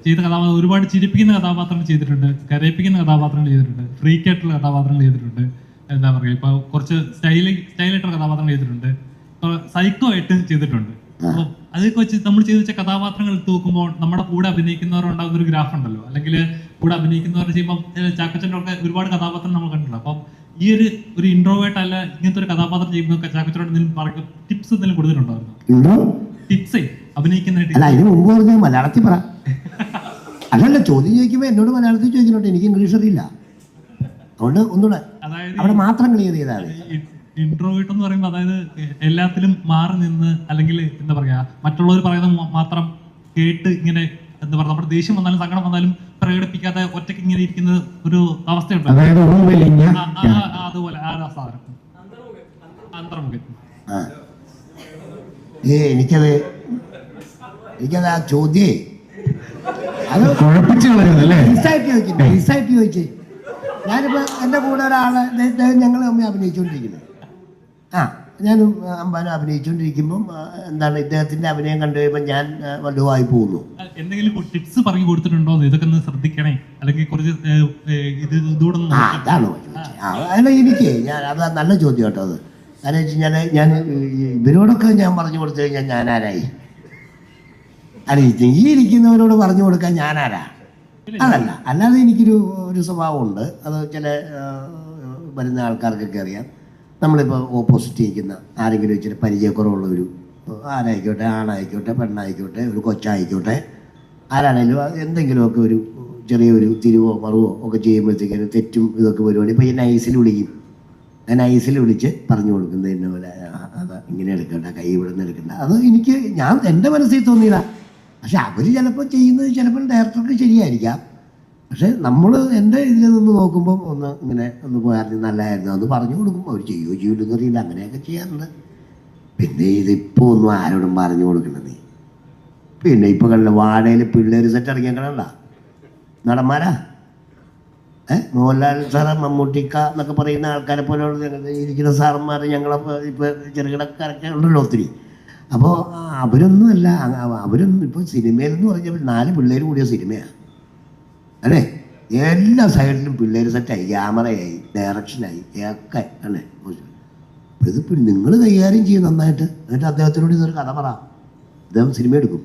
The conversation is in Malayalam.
ചെയ്ത കഥാപാത്രം ഒരുപാട് ചിരിപ്പിക്കുന്ന കഥാപാത്രങ്ങൾ ചെയ്തിട്ടുണ്ട്, കരയിപ്പിക്കുന്ന കഥാപാത്രങ്ങൾ ചെയ്തിട്ടുണ്ട്, ഫ്രീക്ക് ആയിട്ടുള്ള കഥാപാത്രങ്ങൾ ചെയ്തിട്ടുണ്ട്. എന്താ പറയുക, ഇപ്പൊ കുറച്ച് സ്റ്റൈലായിട്ടുള്ള കഥാപാത്രങ്ങൾ ചെയ്തിട്ടുണ്ട്, സൈക്കോ ആയിട്ട് ചെയ്തിട്ടുണ്ട്. അപ്പോൾ അതൊക്കെ വെച്ച് നമ്മൾ ചെയ്തു വെച്ച കഥാപാത്രങ്ങൾ എടുത്ത് നോക്കുമ്പോൾ നമ്മുടെ കൂടെ അഭിനയിക്കുന്നവരുണ്ടാകുന്ന ഒരു ഗ്രാഫ് ഉണ്ടല്ലോ, അല്ലെങ്കിൽ കൂടെ അഭിനയിക്കുന്നവർ ചെയ്യുമ്പോൾ ചാക്കോച്ചൻ്റെ ഒക്കെ ഒരുപാട് കഥാപാത്രം നമ്മൾ കണ്ടിട്ടുണ്ട്. അപ്പം ഈ ഒരു ഇൻട്രോവേർട്ട് അല്ല ഇങ്ങനത്തെ ഒരു കഥാപാത്രം ചെയ്യുമ്പോൾ ചാക്കോച്ചനോട് എന്തെങ്കിലും പറയുക, ടിപ്സ് എന്തെങ്കിലും കൊടുത്തിട്ടുണ്ടായിരുന്നു? ടിപ്സേ അഭിനയിക്കുന്ന മലയാളത്തിൽ പറ. അല്ലല്ല, ചോദ്യം ചോദിക്കുമ്പോൾ എന്നോട് മലയാളത്തിൽ ചോദിക്കുന്നുണ്ട്, എനിക്ക് ഇംഗ്ലീഷ് അറിയില്ല. അതുകൊണ്ട് ഒന്നുകൂടെ അവിടെ മാത്രം ക്ലിയർ ചെയ്താൽ ഇൻട്രോവേർട്ട് എന്ന് പറയുമ്പോൾ അതായത് എല്ലാത്തിലും മാറി നിന്ന്, അല്ലെങ്കിൽ എന്താ പറയാ, മറ്റുള്ളവർ പറയുന്നത് മാത്രം കേട്ട് ഇങ്ങനെ എന്താ പറയുക, നമ്മുടെ ദേഷ്യം വന്നാലും സങ്കടം വന്നാലും പ്രകടിപ്പിക്കാതെ ഒറ്റയ്ക്ക് ഇങ്ങനെ ഇരിക്കുന്ന ഒരു അവസ്ഥയുണ്ട്. അതുപോലെ ആ സാധനം അന്തർമുഖൻ. എനിക്കത് ആ ചോദ്യേ അത് ചോദിച്ചേ. ഞാനിപ്പോൾ എൻ്റെ കൂടെ ഒരാളെ ഞങ്ങൾ തമ്മിൽ അഭിനയിച്ചുകൊണ്ടിരിക്കുന്നത്, ഞാനും അമ്പാനും അഭിനയിച്ചുകൊണ്ടിരിക്കുമ്പം എന്താണ് ഇദ്ദേഹത്തിൻ്റെ അഭിനയം കണ്ടു കഴിയുമ്പോൾ ഞാൻ വലുതായി പോകുന്നു. എന്തെങ്കിലും ടിപ്സ് പറഞ്ഞു കൊടുത്തിട്ടുണ്ടോ, ഇതൊക്കെ ഒന്ന് ശ്രദ്ധിക്കണേ, അല്ലെങ്കിൽ കുറച്ച് അതാണ് അല്ല എനിക്ക് അത് നല്ല ചോദ്യം കേട്ടോ. അത് കാരണം വെച്ച് കഴിഞ്ഞാൽ ഞാൻ ഇവരോടൊക്കെ ഞാൻ പറഞ്ഞു കൊടുത്തു കഴിഞ്ഞാൽ ഞാൻ ആരായി? അല്ല, ഈ ഇരിക്കുന്നവരോട് പറഞ്ഞു കൊടുക്കാൻ ഞാനാരാ? അതല്ല, അല്ലാതെ എനിക്കൊരു സ്വഭാവമുണ്ട്. അത് ചില വരുന്ന ആൾക്കാർക്കൊക്കെ അറിയാം. നമ്മളിപ്പോൾ ഓപ്പോസിറ്റ് ഇരിക്കുന്ന ആരെങ്കിലും ഇച്ചിരി പരിചയക്കുറവുള്ളൊരു ആരായിക്കോട്ടെ, ആണായിക്കോട്ടെ, പെണ്ണായിക്കോട്ടെ, ഒരു കൊച്ചായിക്കോട്ടെ, ആരാണേലും എന്തെങ്കിലുമൊക്കെ ഒരു ചെറിയൊരു തിരിവോ മറുവോ ഒക്കെ ചെയ്യുമ്പോഴത്തേക്കും തെറ്റും ഇതൊക്കെ വരുവാണെങ്കിൽ ഇപ്പോൾ ഈ നൈസിൽ വിളിക്കും. ഞാൻ നൈസിൽ വിളിച്ച് പറഞ്ഞു കൊടുക്കുന്നത് എന്നെ പോലെ അത് ഇങ്ങനെ എടുക്കണ്ട, കൈ ഇവിടെ നിന്ന് എടുക്കണ്ട. അത് ഞാൻ എൻ്റെ മനസ്സിൽ തോന്നിയതാ. പക്ഷെ അവർ ചിലപ്പോൾ ചെയ്യുന്നത് ചിലപ്പോൾ ഡയറക്ടർക്ക് ശരിയായിരിക്കാം. പക്ഷെ നമ്മൾ എൻ്റെ ഇതിൽ നിന്ന് നോക്കുമ്പം ഇങ്ങനെ പോയായിരുന്നു, നല്ലതായിരുന്നു എന്ന് പറഞ്ഞു കൊടുക്കും. അവർ ചെയ്യുമോ ചെയ്യില്ലെന്ന് അറിയില്ല, അങ്ങനെയൊക്കെ ചെയ്യാറുണ്ട്. പിന്നെ ഇതിപ്പോൾ ഒന്നും ആരോടും പറഞ്ഞു കൊടുക്കണത്. പിന്നെ ഇപ്പോൾ കണ്ട വാടയിൽ പിള്ളേർ സെറ്റ് ഇറങ്ങിയേക്കണണ്ട നടന്മാരാ, മോഹൻലാൽ സാറ്, മമ്മൂട്ടിക്ക എന്നൊക്കെ പറയുന്ന ആൾക്കാരെ പോലെ ഇരിക്കുന്ന സാറന്മാർ ഞങ്ങളെ ഇപ്പോൾ ചെറുകിടക്കാരൊക്കെ ഉണ്ടല്ലോ ഒത്തിരി. അപ്പോൾ അവരൊന്നുമല്ല, അവരൊന്നും ഇപ്പോൾ സിനിമയിലെന്ന് പറഞ്ഞാൽ 4 പിള്ളേർ കൂടിയ സിനിമയാണ് അല്ലേ. എല്ലാ സൈഡിലും പിള്ളേർ സെറ്റായി, ക്യാമറയായി, ഡയറക്ഷനായി ഒക്കെ അല്ലേ. അപ്പോൾ ഇതിപ്പോൾ നിങ്ങൾ കൈകാര്യം ചെയ്യും നന്നായിട്ട്. എന്നിട്ട് അദ്ദേഹത്തിനോട് ഇതൊരു കഥ പറ, അദ്ദേഹം സിനിമ എടുക്കും.